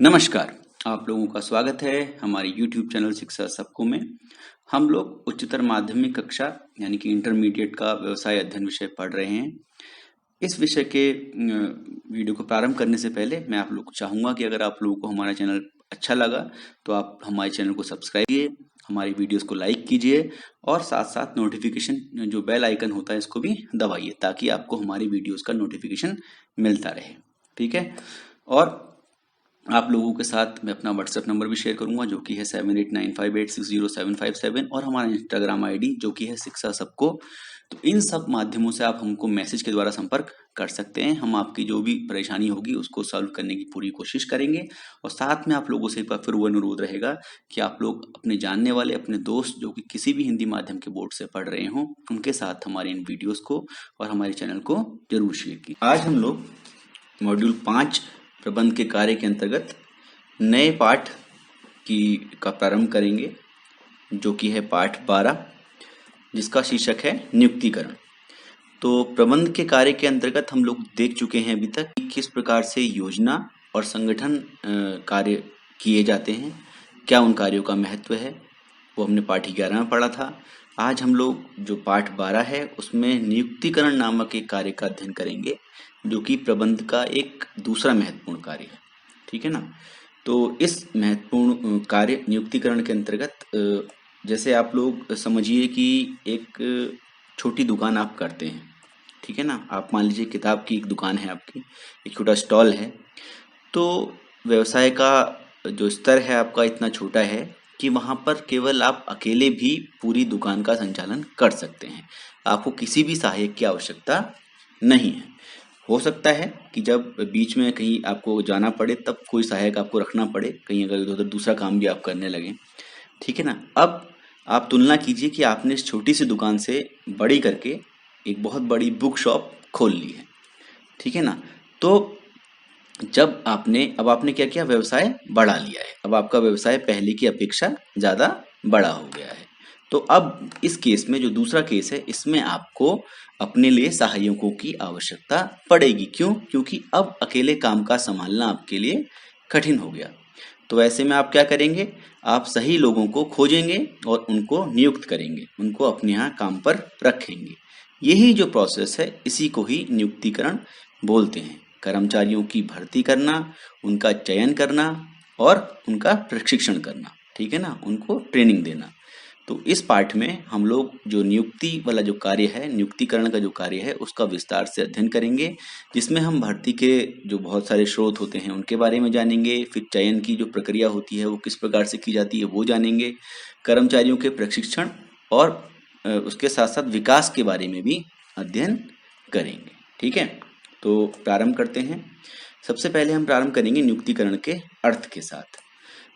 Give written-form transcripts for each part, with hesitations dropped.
नमस्कार, आप लोगों का स्वागत है हमारे YouTube चैनल शिक्षा सबको में। हम लोग उच्चतर माध्यमिक कक्षा यानी कि इंटरमीडिएट का व्यवसाय अध्ययन विषय पढ़ रहे हैं। इस विषय के वीडियो को प्रारंभ करने से पहले मैं आप लोग को चाहूँगा कि अगर आप लोगों को हमारा चैनल अच्छा लगा तो आप हमारे चैनल को सब्सक्राइब कीजिए, हमारी वीडियोस को लाइक कीजिए और साथ-साथ नोटिफिकेशन जो बेल आइकन होता है इसको भी दबाइए ताकि आपको हमारी वीडियोस का नोटिफिकेशन मिलता रहे। ठीक है? और आप लोगों के साथ मैं अपना व्हाट्सएप नंबर भी शेयर करूंगा जो कि है 7895860757 और हमारा इंस्टाग्राम आईडी जो कि है शिक्षा सबको। तो इन सब माध्यमों से आप हमको मैसेज के द्वारा संपर्क कर सकते हैं। हम आपकी जो भी परेशानी होगी उसको सॉल्व करने की पूरी कोशिश करेंगे और साथ में आप लोगों से एक बार फिर वो अनुरोध रहेगा कि आप लोग अपने जानने वाले अपने दोस्त जो कि किसी भी हिंदी माध्यम के बोर्ड से पढ़ रहे हों उनके साथ हमारे इन वीडियोस को और हमारे चैनल को जरूर शेयर कीजिए। आज हम लोग मॉड्यूल 5 प्रबंध के कार्य के अंतर्गत नए पाठ का प्रारंभ करेंगे जो कि है पाठ 12 जिसका शीर्षक है नियुक्तिकरण। तो प्रबंध के कार्य के अंतर्गत हम लोग देख चुके हैं अभी तक कि किस प्रकार से योजना और संगठन कार्य किए जाते हैं, क्या उन कार्यों का महत्व है, वो हमने पाठ 11 में पढ़ा था। आज हम लोग जो पाठ 12 है उसमें नियुक्तिकरण नामक एक कार्य का अध्ययन करेंगे जो कि प्रबंध का एक दूसरा महत्वपूर्ण कार्य है। ठीक है ना? तो इस महत्वपूर्ण कार्य नियुक्तिकरण के अंतर्गत जैसे आप लोग समझिए कि एक छोटी दुकान आप करते हैं। ठीक है ना? आप मान लीजिए किताब की एक दुकान है आपकी, एक छोटा स्टॉल है। तो व्यवसाय का जो स्तर है आपका इतना छोटा है कि वहाँ पर केवल आप अकेले भी पूरी दुकान का संचालन कर सकते हैं। आपको किसी भी सहायक की आवश्यकता नहीं है। हो सकता है कि जब बीच में कहीं आपको जाना पड़े तब कोई सहायक आपको रखना पड़े, कहीं अगर उधर दूसरा काम भी आप करने लगे। ठीक है ना? अब आप तुलना कीजिए कि आपने इस छोटी सी दुकान से बड़ी करके एक बहुत बड़ी बुक शॉप खोल ली है। ठीक है ना? तो अब आपने क्या किया, व्यवसाय बढ़ा लिया है। अब आपका व्यवसाय पहले की अपेक्षा ज़्यादा बड़ा हो गया है। तो अब इस केस में जो दूसरा केस है इसमें आपको अपने लिए सहायकों की आवश्यकता पड़ेगी। क्यों? क्योंकि अब अकेले काम का संभालना आपके लिए कठिन हो गया। तो ऐसे में आप क्या करेंगे, आप सही लोगों को खोजेंगे और उनको नियुक्त करेंगे, उनको अपने यहाँ काम पर रखेंगे। यही जो प्रोसेस है इसी को ही नियुक्तिकरण बोलते हैं। कर्मचारियों की भर्ती करना, उनका चयन करना और उनका प्रशिक्षण करना। ठीक है ना? उनको ट्रेनिंग देना। तो इस पाठ में हम लोग जो नियुक्ति वाला जो कार्य है, नियुक्तिकरण का जो कार्य है उसका विस्तार से अध्ययन करेंगे जिसमें हम भर्ती के जो बहुत सारे स्रोत होते हैं उनके बारे में जानेंगे, फिर चयन की जो प्रक्रिया होती है वो किस प्रकार से की जाती है वो जानेंगे, कर्मचारियों के प्रशिक्षण और उसके साथ साथ विकास के बारे में भी अध्ययन करेंगे। ठीक है? तो प्रारंभ करते हैं। सबसे पहले हम प्रारंभ करेंगे नियुक्तिकरण के अर्थ के साथ।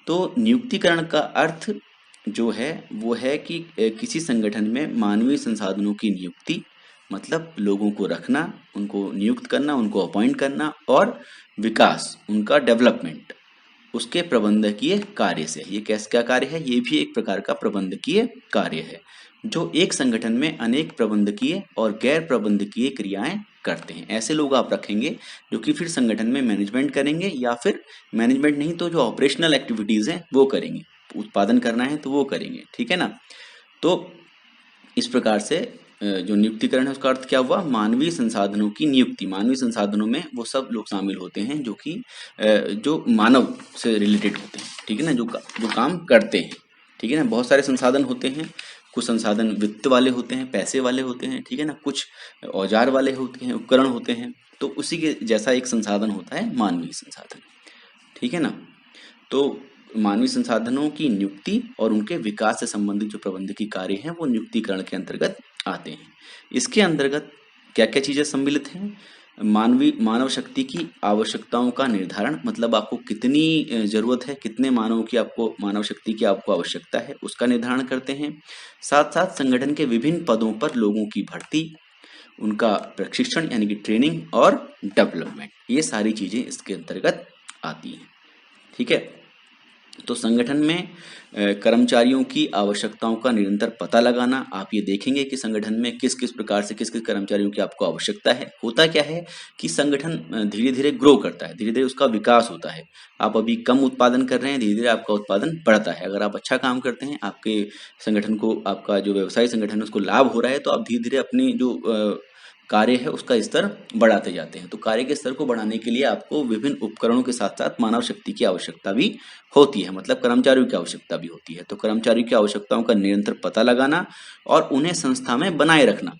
तो नियुक्तिकरण का अर्थ जो है वो है कि किसी संगठन में मानवीय संसाधनों की नियुक्ति, मतलब लोगों को रखना, उनको नियुक्त करना, उनको अपॉइंट करना और विकास, उनका डेवलपमेंट, उसके प्रबंधकीय कार्य से। ये कैसे क्या कार्य है? ये भी एक प्रकार का प्रबंधकीय कार्य है जो एक संगठन में अनेक प्रबंधकीय और गैर प्रबंधकीय क्रियाएं करते हैं। ऐसे लोग आप रखेंगे जो कि फिर संगठन में मैनेजमेंट करेंगे या फिर मैनेजमेंट नहीं तो जो ऑपरेशनल एक्टिविटीज हैं वो करेंगे, उत्पादन करना है तो वो करेंगे। ठीक है ना? तो इस प्रकार से जो नियुक्तिकरण है उसका अर्थ क्या हुआ, मानवीय संसाधनों की नियुक्ति। मानवीय संसाधनों में वो सब लोग शामिल होते हैं जो कि जो मानव से रिलेटेड होते हैं। ठीक है ना? जो काम करते हैं। ठीक है ना? बहुत सारे संसाधन होते हैं, कुछ संसाधन वित्त वाले होते हैं, पैसे वाले होते हैं। ठीक है ना? कुछ औजार वाले होते हैं, उपकरण होते हैं। तो उसी के जैसा एक संसाधन होता है मानवीय संसाधन। ठीक है ना? तो मानवीय संसाधनों की नियुक्ति और उनके विकास से संबंधित जो प्रबंधकीय कार्य हैं वो नियुक्तिकरण के अंतर्गत आते हैं। इसके अंतर्गत क्या क्या चीजें सम्मिलित हैं? मानव शक्ति की आवश्यकताओं का निर्धारण, मतलब आपको कितनी जरूरत है, कितने मानव शक्ति की आपको आवश्यकता है उसका निर्धारण करते हैं। साथ साथ संगठन के विभिन्न पदों पर लोगों की भर्ती, उनका प्रशिक्षण यानी कि ट्रेनिंग और डेवलपमेंट, ये सारी चीजें इसके अंतर्गत आती हैं। ठीक है? तो संगठन में कर्मचारियों की आवश्यकताओं का निरंतर पता लगाना। आप ये देखेंगे कि संगठन में किस किस प्रकार से किस किस कर्मचारियों की आपको आवश्यकता है। होता क्या है कि संगठन धीरे धीरे ग्रो करता है, धीरे धीरे उसका विकास होता है। आप अभी कम उत्पादन कर रहे हैं, धीरे धीरे आपका उत्पादन बढ़ता है। अगर आप अच्छा काम करते हैं, आपके संगठन को, आपका जो व्यवसाय संगठन है उसको लाभ हो रहा है, तो आप धीरे धीरे अपनी जो कार्य है उसका स्तर बढ़ाते जाते हैं। तो कार्य के स्तर को बढ़ाने के लिए आपको विभिन्न उपकरणों के साथ साथ मानव शक्ति की आवश्यकता भी होती है, मतलब कर्मचारियों की आवश्यकता भी होती है। तो कर्मचारियों की आवश्यकताओं का निरंतर पता लगाना और उन्हें संस्था में बनाए रखना,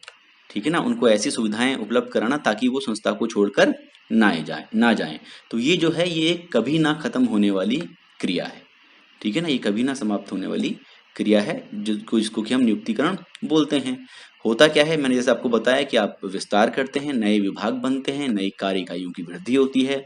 ठीक है ना, उनको ऐसी सुविधाएं उपलब्ध कराना ताकि वो संस्था को छोड़कर ना जाए। तो ये जो है ये कभी ना खत्म होने वाली क्रिया है, ठीक है ना, ये कभी ना समाप्त होने वाली क्रिया है, जिसको कि हम नियुक्तिकरण बोलते हैं। होता क्या है, मैंने जैसे आपको बताया कि आप विस्तार करते हैं, नए विभाग बनते हैं, नई कार्य इकाइयों की वृद्धि होती है।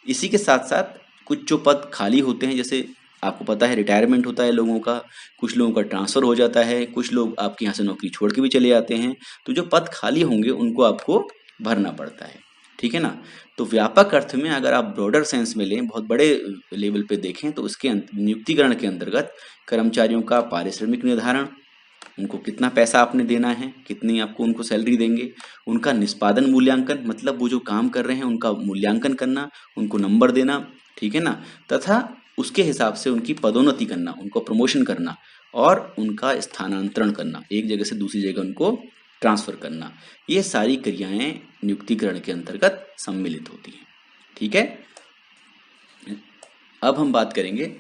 इसी के साथ साथ कुछ जो पद खाली होते हैं, जैसे आपको पता है रिटायरमेंट होता है लोगों का, कुछ लोगों का ट्रांसफर हो जाता है, कुछ लोग आपके यहाँ से नौकरी छोड़ के भी चले जाते हैं। तो जो पद खाली होंगे उनको आपको भरना पड़ता है, ठीक है ना। तो व्यापक अर्थ में अगर आप ब्रॉडर सेंस में लें, बहुत बड़े लेवल पे देखें, तो उसके नियुक्तिकरण के अंतर्गत कर्मचारियों का पारिश्रमिक निर्धारण, उनको कितना पैसा आपने देना है, कितनी आपको उनको सैलरी देंगे, उनका निष्पादन मूल्यांकन, मतलब वो जो काम कर रहे हैं उनका मूल्यांकन करना, उनको नंबर देना, ठीक है ना, तथा उसके हिसाब से उनकी पदोन्नति करना, उनको प्रमोशन करना और उनका स्थानांतरण करना, एक जगह से दूसरी जगह उनको ट्रांसफर करना। ये सारी क्रियाएं नियुक्तिकरण के अंतर्गत सम्मिलित होती हैं, ठीक है। अब हम बात करेंगे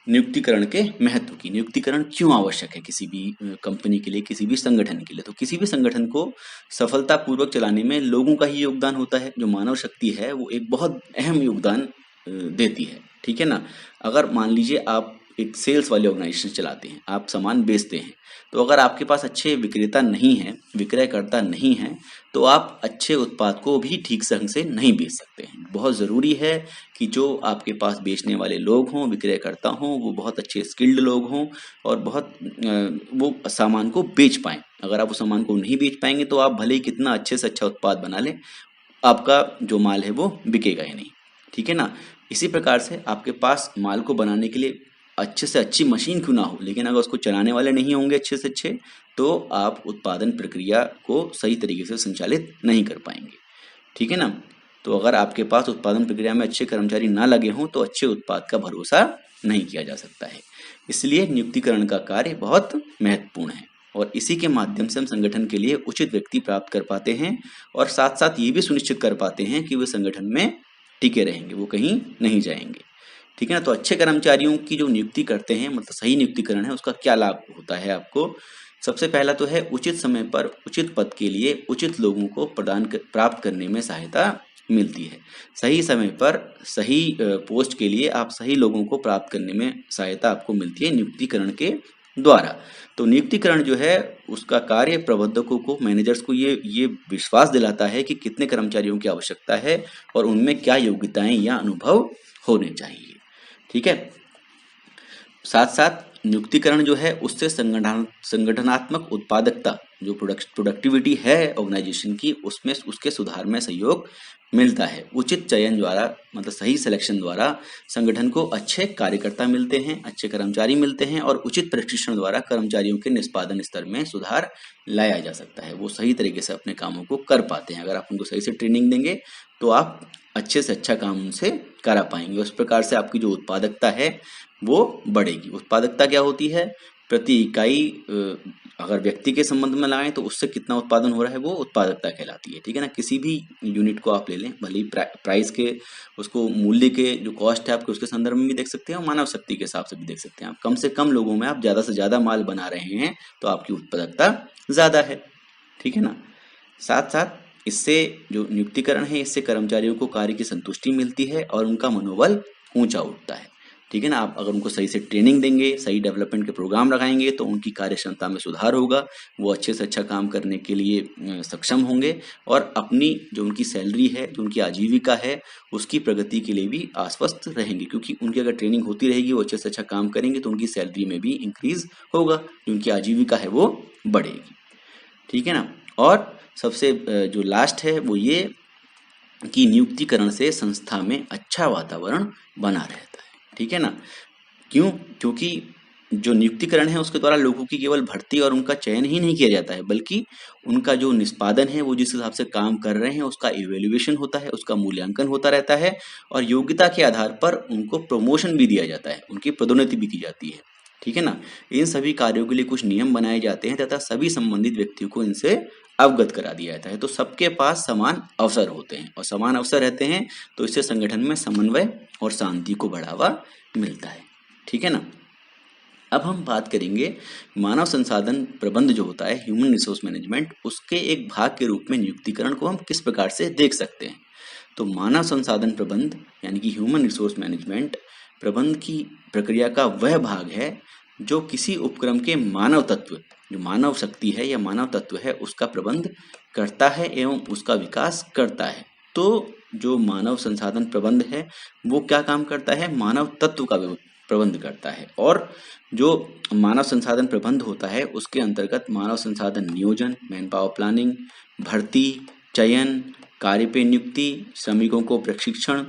नियुक्तिकरण के महत्व की। नियुक्तिकरण क्यों आवश्यक है किसी भी कंपनी के लिए, किसी भी संगठन के लिए। तो किसी भी संगठन को सफलतापूर्वक चलाने में लोगों का ही योगदान होता है। जो मानव शक्ति है वो एक बहुत अहम योगदान देती है, ठीक है ना। अगर मान लीजिए आप एक सेल्स वाले ऑर्गेनाइजेशन चलाते हैं, आप सामान बेचते हैं, तो अगर आपके पास अच्छे विक्रेता नहीं है, विक्रयकर्ता नहीं है, तो आप अच्छे उत्पाद को भी ठीक ढंग से नहीं बेच सकते हैं। बहुत ज़रूरी है कि जो आपके पास बेचने वाले लोग हों, विक्रयकर्ता हों, वो बहुत अच्छे स्किल्ड लोग हों और बहुत वो सामान को बेच पाएँ। अगर आप उस सामान को नहीं बेच पाएंगे तो आप भले ही कितना अच्छे से अच्छा उत्पाद बना लें, आपका जो माल है वो बिकेगा ही नहीं, ठीक है ना। इसी प्रकार से आपके पास माल को बनाने के लिए अच्छे से अच्छी मशीन क्यों ना हो, लेकिन अगर उसको चलाने वाले नहीं होंगे अच्छे से अच्छे, तो आप उत्पादन प्रक्रिया को सही तरीके से संचालित नहीं कर पाएंगे, ठीक है ना। तो अगर आपके पास उत्पादन प्रक्रिया में अच्छे कर्मचारी ना लगे हों तो अच्छे उत्पाद का भरोसा नहीं किया जा सकता है। इसलिए नियुक्तिकरण का कार्य बहुत महत्वपूर्ण है और इसी के माध्यम से हम संगठन के लिए उचित व्यक्ति प्राप्त कर पाते हैं और साथ साथ ये भी सुनिश्चित कर पाते हैं कि वे संगठन में टिके रहेंगे, वो कहीं नहीं जाएंगे, ठीक है ना। तो अच्छे कर्मचारियों की जो नियुक्ति करते हैं, मतलब सही नियुक्तिकरण है, उसका क्या लाभ होता है आपको। सबसे पहला तो है उचित समय पर उचित पद के लिए उचित लोगों को प्राप्त करने में सहायता मिलती है। सही समय पर सही पोस्ट के लिए आप सही लोगों को प्राप्त करने में सहायता आपको मिलती है नियुक्तिकरण के द्वारा। तो नियुक्तिकरण जो है उसका कार्य प्रबंधकों को, मैनेजर्स को ये विश्वास दिलाता है कि कितने कर्मचारियों की आवश्यकता है और उनमें क्या योग्यताएं या अनुभव होने चाहिए, ठीक है। साथ साथ नियुक्तिकरण जो है उससे संगठनात्मक उत्पादकता, जो प्रोडक्टिविटी है ऑर्गेनाइजेशन की, उसमें उसके सुधार में सहयोग मिलता है। उचित चयन द्वारा, मतलब सही सिलेक्शन द्वारा संगठन को अच्छे कार्यकर्ता मिलते हैं, अच्छे कर्मचारी मिलते हैं और उचित प्रशिक्षण द्वारा कर्मचारियों के निष्पादन स्तर में सुधार लाया जा सकता है। वो सही तरीके से अपने कामों को कर पाते हैं। अगर आप उनको सही से ट्रेनिंग देंगे तो आप अच्छे से अच्छा काम उनसे करा पाएंगे। उस प्रकार से आपकी जो उत्पादकता है वो बढ़ेगी। उत्पादकता क्या होती है, प्रति इकाई अगर व्यक्ति के संबंध में लाएं तो उससे कितना उत्पादन हो रहा है वो उत्पादकता कहलाती है, ठीक है ना। किसी भी यूनिट को आप ले लें, भले ही प्राइस के, उसको मूल्य के जो कॉस्ट है आपके उसके संदर्भ में भी देख सकते हैं और मानव शक्ति के हिसाब से भी देख सकते हैं। आप कम से कम लोगों में आप ज़्यादा से ज़्यादा माल बना रहे हैं तो आपकी उत्पादकता ज़्यादा है, ठीक है ना। साथ साथ इससे जो नियुक्तिकरण है, इससे कर्मचारियों को कार्य की संतुष्टि मिलती है और उनका मनोबल ऊंचा उठता है, ठीक है ना। आप अगर उनको सही से ट्रेनिंग देंगे, सही डेवलपमेंट के प्रोग्राम लगाएंगे तो उनकी कार्य क्षमता में सुधार होगा, वो अच्छे से अच्छा काम करने के लिए सक्षम होंगे और अपनी जो उनकी सैलरी है, जो उनकी आजीविका है, उसकी प्रगति के लिए भी आश्वस्त रहेंगे, क्योंकि उनकी अगर ट्रेनिंग होती रहेगी, वो अच्छे से अच्छा काम करेंगे तो उनकी सैलरी में भी इंक्रीज होगा, जो उनकी आजीविका है वो बढ़ेगी, ठीक है ना। और सबसे जो लास्ट है वो ये कि नियुक्तिकरण से संस्था में अच्छा वातावरण बना रहता है, ठीक है ना। क्यों? क्योंकि जो नियुक्तिकरण है उसके द्वारा लोगों की केवल भर्ती और उनका चयन ही नहीं किया जाता है, बल्कि उनका जो निष्पादन है, वो जिस हिसाब से काम कर रहे हैं उसका इवेल्युएशन होता है, उसका मूल्यांकन होता रहता है और योग्यता के आधार पर उनको प्रमोशन भी दिया जाता है, उनकी पदोन्नति भी की जाती है। ठीक है ना? इन सभी कार्यों के लिए कुछ नियम बनाए जाते हैं तथा सभी संबंधित व्यक्तियों को इनसे अवगत करा दिया जाता है। तो सबके पास समान अवसर होते हैं और समान अवसर रहते हैं तो इससे संगठन में समन्वय और शांति को बढ़ावा मिलता है। ठीक है ना? अब हम बात करेंगे मानव संसाधन प्रबंध जो होता है, ह्यूमन रिसोर्स मैनेजमेंट, उसके एक भाग के रूप में नियुक्तिकरण को हम किस प्रकार से देख सकते हैं। तो मानव संसाधन प्रबंध यानी कि ह्यूमन रिसोर्स मैनेजमेंट प्रबंध की प्रक्रिया का वह भाग है जो किसी उपक्रम के मानव तत्व, जो मानव शक्ति है या मानव तत्व है, उसका प्रबंध करता है एवं उसका विकास करता है। तो जो मानव संसाधन प्रबंध है वो क्या काम करता है? मानव तत्व का प्रबंध करता है। और जो मानव संसाधन प्रबंध होता है उसके अंतर्गत मानव संसाधन नियोजन, मैन पावर प्लानिंग, भर्ती, चयन, कार्य पे नियुक्ति, श्रमिकों को प्रशिक्षण,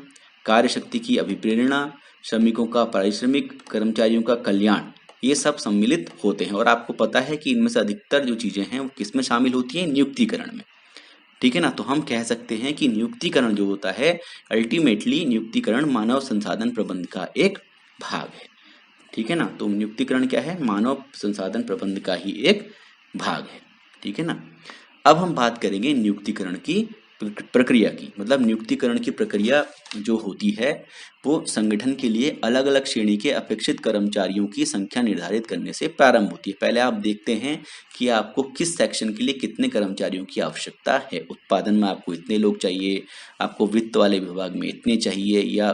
कार्य शक्ति की अभिप्रेरणा, श्रमिकों का पारिश्रमिक, कर्मचारियों का कल्याण, ये सब सम्मिलित होते हैं। और आपको पता है कि इनमें से अधिकतर जो चीजें हैं वो किसमें शामिल होती हैं? नियुक्तिकरण में। ठीक है ना? तो हम कह सकते हैं कि नियुक्तिकरण जो होता है, अल्टीमेटली नियुक्तिकरण मानव संसाधन प्रबंध का एक भाग है। ठीक है ना? तो नियुक्तिकरण क्या है? मानव संसाधन प्रबंध का ही एक भाग है। ठीक है ना? अब हम बात करेंगे नियुक्तिकरण की प्रक्रिया की। मतलब नियुक्तिकरण की प्रक्रिया जो होती है वो संगठन के लिए अलग अलग श्रेणी के अपेक्षित कर्मचारियों की संख्या निर्धारित करने से प्रारंभ होती है। पहले आप देखते हैं कि आपको किस सेक्शन के लिए कितने कर्मचारियों की आवश्यकता है। उत्पादन में आपको इतने लोग चाहिए, आपको वित्त वाले विभाग में इतने चाहिए, या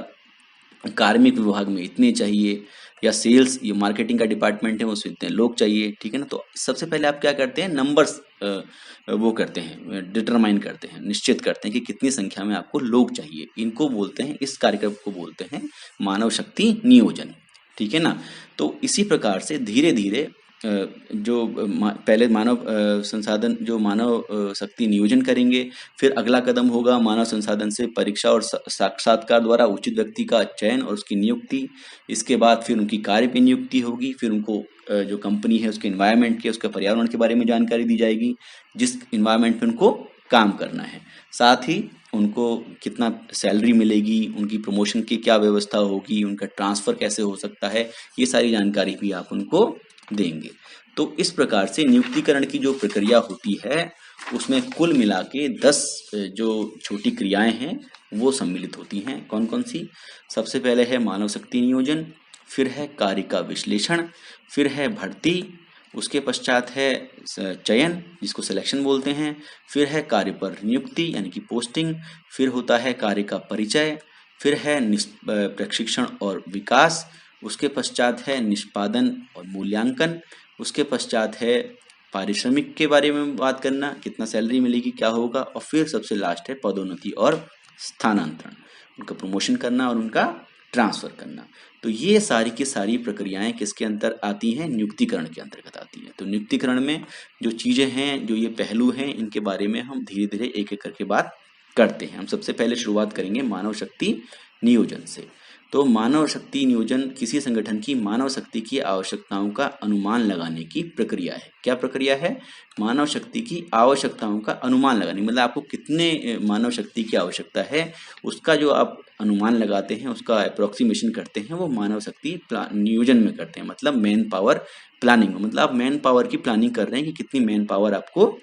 कार्मिक विभाग में इतने चाहिए, या सेल्स या मार्केटिंग का डिपार्टमेंट है उसमें इतने लोग चाहिए। ठीक है ना? तो सबसे पहले आप क्या करते हैं? नंबर्स वो करते हैं, डिटरमाइन करते हैं, निश्चित करते हैं कि कितनी संख्या में आपको लोग चाहिए। इनको बोलते हैं, इस कार्यक्रम को बोलते हैं मानव शक्ति नियोजन। ठीक है ना? तो इसी प्रकार से धीरे धीरे जो पहले मानव संसाधन जो मानव शक्ति नियोजन करेंगे, फिर अगला कदम होगा मानव संसाधन से परीक्षा और साक्षात्कार द्वारा उचित व्यक्ति का चयन और उसकी नियुक्ति। इसके बाद फिर उनकी कार्य पे नियुक्ति होगी, फिर उनको जो कंपनी है उसके एनवायरनमेंट के, उसके पर्यावरण के बारे में जानकारी दी जाएगी, जिस एनवायरनमेंट में उनको काम करना है। साथ ही उनको कितना सैलरी मिलेगी, उनकी प्रमोशन की क्या व्यवस्था होगी, उनका ट्रांसफर कैसे हो सकता है, ये सारी जानकारी भी आप उनको देंगे। तो इस प्रकार से नियुक्तिकरण की जो प्रक्रिया होती है उसमें कुल मिला के 10 जो छोटी क्रियाएं हैं वो सम्मिलित होती हैं। कौन कौन सी? सबसे पहले है मानव शक्ति नियोजन, फिर है कार्य का विश्लेषण, फिर है भर्ती, उसके पश्चात है चयन जिसको सिलेक्शन बोलते हैं, फिर है कार्य पर नियुक्ति यानी कि पोस्टिंग, फिर होता है कार्य का परिचय, फिर है प्रशिक्षण और विकास, उसके पश्चात है निष्पादन और मूल्यांकन, उसके पश्चात है पारिश्रमिक के बारे में बात करना, कितना सैलरी मिलेगी, क्या होगा, और फिर सबसे लास्ट है पदोन्नति और स्थानांतरण, उनका प्रमोशन करना और उनका ट्रांसफर करना। तो ये सारी की सारी प्रक्रियाएं किसके अंतर आती हैं? नियुक्तिकरण के अंतर्गत आती हैं। तो नियुक्तिकरण में जो चीजें हैं, जो ये पहलू हैं, इनके बारे में हम धीरे धीरे एक एक करके बात करते हैं। हम सबसे पहले शुरुआत करेंगे मानव शक्ति नियोजन से। तो मानव शक्ति नियोजन किसी संगठन की मानव शक्ति की आवश्यकताओं का अनुमान लगाने की प्रक्रिया है। क्या प्रक्रिया है? मानव शक्ति की आवश्यकताओं का अनुमान लगाने, मतलब आपको कितने मानव शक्ति की आवश्यकता है उसका जो आप अनुमान लगाते हैं, उसका अप्रोक्सीमेशन करते हैं, वो मानव शक्ति नियोजन में करते हैं। मतलब मैन पावर प्लानिंग, मतलब आप मैन पावर की प्लानिंग कर रहे हैं कि कितनी मैन पावर आपको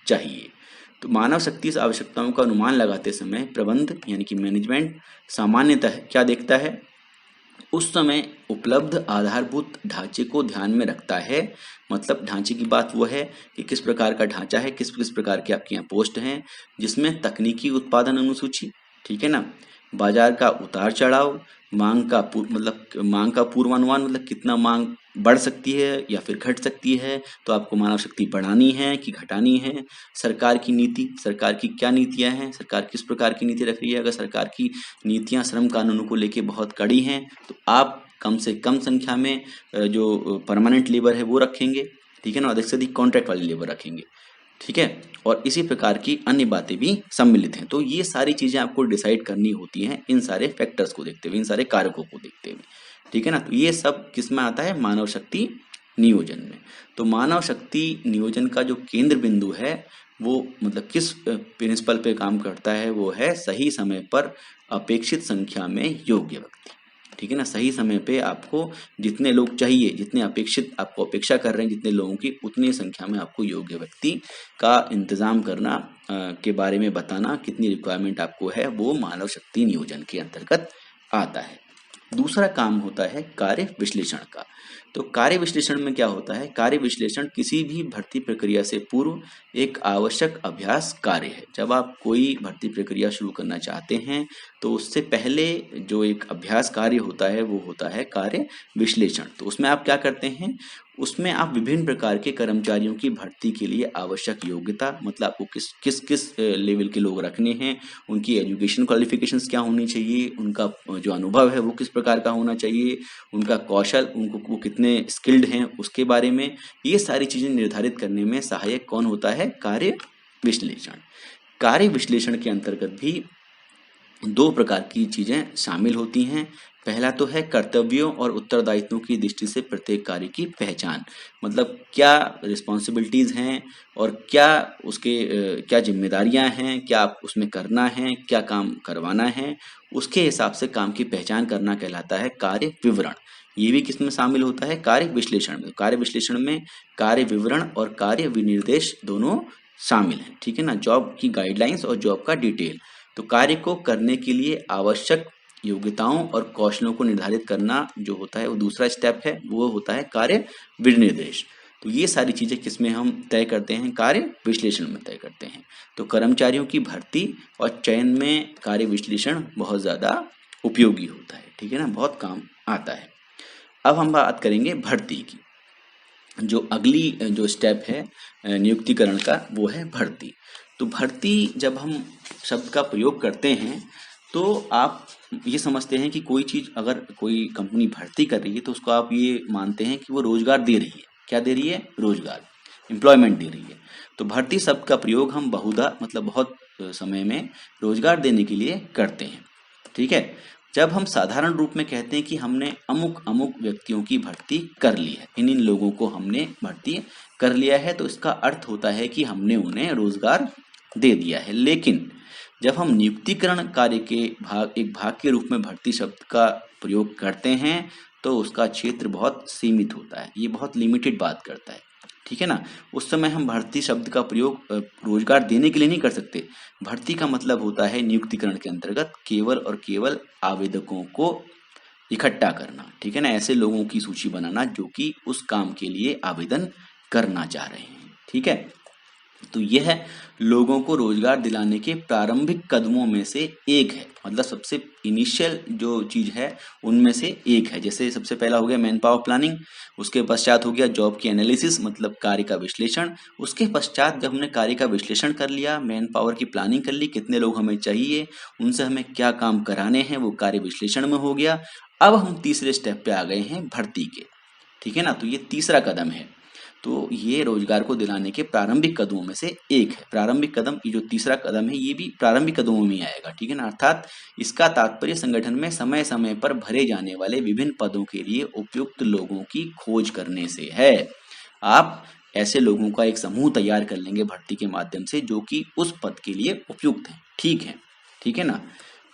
चाहिए। तो मानव शक्ति से आवश्यकताओं का अनुमान लगाते समय प्रबंध यानी कि मैनेजमेंट सामान्यतः क्या देखता है? उस समय उपलब्ध आधारभूत ढांचे को ध्यान में रखता है। मतलब ढांचे की बात वो है कि किस प्रकार का ढांचा है, किस किस प्रकार के आपके यहाँ पोस्ट हैं, जिसमें तकनीकी उत्पादन अनुसूची, ठीक है ना, बाजार का उतार चढ़ाव, मांग का पूर्वानुमान, मतलब कितना मांग बढ़ सकती है या फिर घट सकती है, तो आपको मानव शक्ति बढ़ानी है कि घटानी है। सरकार की नीति, सरकार की क्या नीतियां हैं, सरकार किस प्रकार की नीति रख रही है। अगर सरकार की नीतियां श्रम कानूनों को लेके बहुत कड़ी हैं तो आप कम से कम संख्या में जो परमानेंट लेबर है वो रखेंगे, ठीक है ना, अधिक से अधिक कॉन्ट्रैक्ट वाली लेबर रखेंगे। ठीक है, और इसी प्रकार की अन्य बातें भी सम्मिलित हैं। तो ये सारी चीजें आपको डिसाइड करनी होती हैं इन सारे फैक्टर्स को देखते हुए, इन सारे कारकों को देखते हुए। ठीक है ना, तो ये सब किस में आता है, मानव शक्ति नियोजन में। तो मानव शक्ति नियोजन का जो केंद्र बिंदु है वो मतलब किस प्रिंसिपल पे काम करता है, वो है सही समय पर अपेक्षित संख्या में योग्य व्यक्ति। ठीक है ना, सही समय पे आपको जितने लोग चाहिए, जितने अपेक्षित आपको अपेक्षा कर रहे हैं जितने लोगों की, उतनी संख्या में आपको योग्य व्यक्ति का इंतजाम करना के बारे में बताना, कितनी रिक्वायरमेंट आपको है, वो मानव शक्ति नियोजन के अंतर्गत आता है। दूसरा काम होता है कार्य विश्लेषण का। तो कार्य विश्लेषण में क्या होता है, कार्य विश्लेषण किसी भी भर्ती प्रक्रिया से पूर्व एक आवश्यक अभ्यास कार्य है। जब आप कोई भर्ती प्रक्रिया शुरू करना चाहते हैं तो उससे पहले जो एक अभ्यास कार्य होता है वो होता है कार्य विश्लेषण। तो उसमें आप क्या करते हैं, उसमें आप विभिन्न प्रकार के कर्मचारियों की भर्ती के लिए आवश्यक योग्यता, मतलब आपको किस किस किस लेवल के लोग रखने हैं, उनकी एजुकेशन क्वालिफिकेशंस क्या होनी चाहिए, उनका जो अनुभव है वो किस प्रकार का होना चाहिए, उनका कौशल, उनको वो कितने स्किल्ड हैं उसके बारे में, ये सारी चीजें निर्धारित करने में सहायक कौन होता है, कार्य विश्लेषण। कार्य विश्लेषण के अंतर्गत भी दो प्रकार की चीजें शामिल होती हैं। पहला तो है कर्तव्यों और उत्तरदायित्वों की दृष्टि से प्रत्येक कार्य की पहचान, मतलब क्या रिस्पॉन्सिबिलिटीज हैं और क्या उसके क्या जिम्मेदारियां हैं, क्या उसमें करना है, क्या काम करवाना है, उसके हिसाब से काम की पहचान करना कहलाता है कार्य विवरण। ये भी किसमें शामिल होता है, कार्य विश्लेषण में। कार्य विश्लेषण में कार्य विवरण और कार्य विनिर्देश दोनों शामिल हैं। ठीक है ना, जॉब की गाइडलाइंस और जॉब का डिटेल। तो कार्य को करने के लिए आवश्यक योग्यताओं और कौशलों को निर्धारित करना जो होता है वो दूसरा स्टेप है, वो होता है कार्य विनिर्देश। तो ये सारी चीजें किसमें हम तय करते हैं, कार्य विश्लेषण में तय करते हैं। तो कर्मचारियों की भर्ती और चयन में कार्य विश्लेषण बहुत ज्यादा उपयोगी होता है। ठीक है ना, बहुत काम आता है। अब हम बात करेंगे भर्ती की। जो अगली जो स्टेप है नियुक्तिकरण का, वो है भर्ती। तो भर्ती जब हम शब्द का प्रयोग करते हैं तो आप ये समझते हैं कि कोई चीज, अगर कोई कंपनी भर्ती कर रही है तो उसको आप ये मानते हैं कि वो रोजगार दे रही है। क्या दे रही है, रोजगार, एम्प्लॉयमेंट दे रही है। तो भर्ती शब्द का प्रयोग हम बहुधा मतलब बहुत समय में रोजगार देने के लिए करते हैं। ठीक है, जब हम साधारण रूप में कहते हैं कि हमने अमुक अमुक व्यक्तियों की भर्ती कर ली है, इन इन लोगों को हमने भर्ती कर लिया है, तो इसका अर्थ होता है कि हमने उन्हें रोजगार दे दिया है। लेकिन जब हम नियुक्तिकरण कार्य के एक भाग के रूप में भर्ती शब्द का प्रयोग करते हैं तो उसका क्षेत्र बहुत सीमित होता है, ये बहुत लिमिटेड बात करता है। ठीक है ना, उस समय हम भर्ती शब्द का प्रयोग रोजगार देने के लिए नहीं कर सकते। भर्ती का मतलब होता है नियुक्तिकरण के अंतर्गत केवल और केवल आवेदकों को इकट्ठा करना। ठीक है ना, ऐसे लोगों की सूची बनाना जो कि उस काम के लिए आवेदन करना चाह रहे हैं। ठीक है, तो यह लोगों को रोजगार दिलाने के प्रारंभिक कदमों में से एक है, मतलब सबसे इनिशियल जो चीज है उनमें से एक है। जैसे सबसे पहला हो गया मैन पावर प्लानिंग, उसके पश्चात हो गया जॉब की एनालिसिस मतलब कार्य का विश्लेषण, उसके पश्चात जब हमने कार्य का विश्लेषण कर लिया, मैन पावर की प्लानिंग कर ली, कितने लोग हमें चाहिए, उनसे हमें क्या काम कराने हैं, वो कार्य विश्लेषण में हो गया। अब हम तीसरे स्टेप पे आ गए हैं भर्ती के। ठीक है ना, तो ये तीसरा कदम है। तो ये रोजगार को दिलाने के प्रारंभिक कदमों में से एक है। प्रारंभिक कदम, ये जो तीसरा कदम है ये भी प्रारंभिक कदमों में ही आएगा। ठीक है ना, अर्थात इसका तात्पर्य संगठन में समय समय पर भरे जाने वाले विभिन्न पदों के लिए उपयुक्त लोगों की खोज करने से है। आप ऐसे लोगों का एक समूह तैयार कर लेंगे भर्ती के माध्यम से जो कि उस पद के लिए उपयुक्त है। ठीक है ना,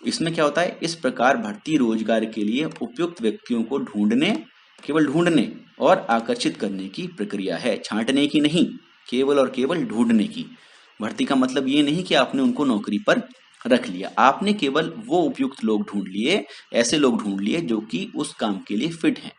इसमें क्या होता है, इस प्रकार भर्ती रोजगार के लिए उपयुक्त व्यक्तियों को केवल ढूंढने और आकर्षित करने की प्रक्रिया है, छांटने की नहीं, केवल और केवल ढूंढने की। भर्ती का मतलब ये नहीं कि आपने उनको नौकरी पर रख लिया, आपने केवल वो उपयुक्त लोग ढूंढ लिए, ऐसे लोग ढूंढ लिए जो कि उस काम के लिए फिट हैं।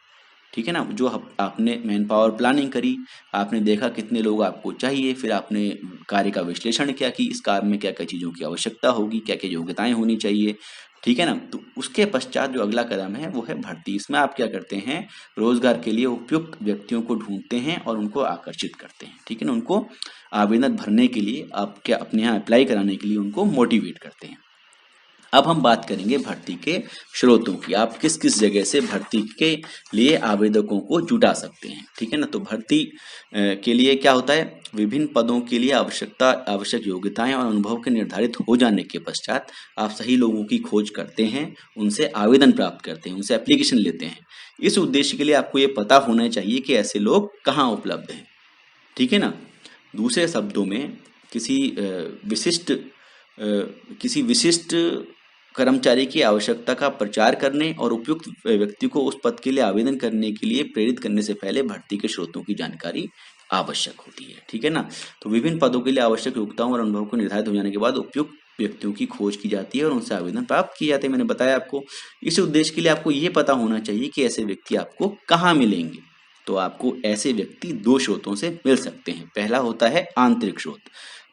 ठीक है ना, जो आपने मैन पावर प्लानिंग करी, आपने देखा कितने लोग आपको चाहिए, फिर आपने कार्य का विश्लेषण किया कि इस कार्य में क्या क्या चीज़ों की आवश्यकता होगी, क्या क्या योग्यताएं होनी चाहिए। ठीक है ना, तो उसके पश्चात जो अगला कदम है वो है भर्ती। इसमें आप क्या करते हैं, रोजगार के लिए उपयुक्त व्यक्तियों को ढूंढते हैं और उनको आकर्षित करते हैं। ठीक है ना, उनको आवेदन भरने के लिए, आप क्या अपने यहाँ अप्लाई कराने के लिए उनको मोटिवेट करते हैं। अब हम बात करेंगे भर्ती के स्रोतों की। आप किस किस जगह से भर्ती के लिए आवेदकों को जुटा सकते हैं, ठीक है ना। तो भर्ती के लिए क्या होता है, विभिन्न पदों के लिए आवश्यक योग्यताएं और अनुभव के निर्धारित हो जाने के पश्चात आप सही लोगों की खोज करते हैं, उनसे आवेदन प्राप्त करते हैं, उनसे एप्लीकेशन लेते हैं। इस उद्देश्य के लिए आपको ये पता होना चाहिए कि ऐसे लोग कहाँ उपलब्ध हैं, ठीक है ना। दूसरे शब्दों में किसी विशिष्ट कर्मचारी की आवश्यकता का प्रचार करने और उपयुक्त व्यक्ति को उस पद के लिए आवेदन करने के लिए प्रेरित करने से पहले भर्ती के स्रोतों की जानकारी आवश्यक होती है, ठीक है ना। तो विभिन्न पदों के लिए आवश्यक योग्यताओं और अनुभव को निर्धारित हो जाने के बाद उपयुक्त व्यक्तियों की खोज की जाती है और उनसे आवेदन प्राप्त किए जाते हैं। मैंने बताया आपको, इस उद्देश्य के लिए आपको ये पता होना चाहिए कि ऐसे व्यक्ति आपको कहाँ मिलेंगे। तो आपको ऐसे व्यक्ति दो स्रोतों से मिल सकते हैं। पहला होता है आंतरिक स्रोत।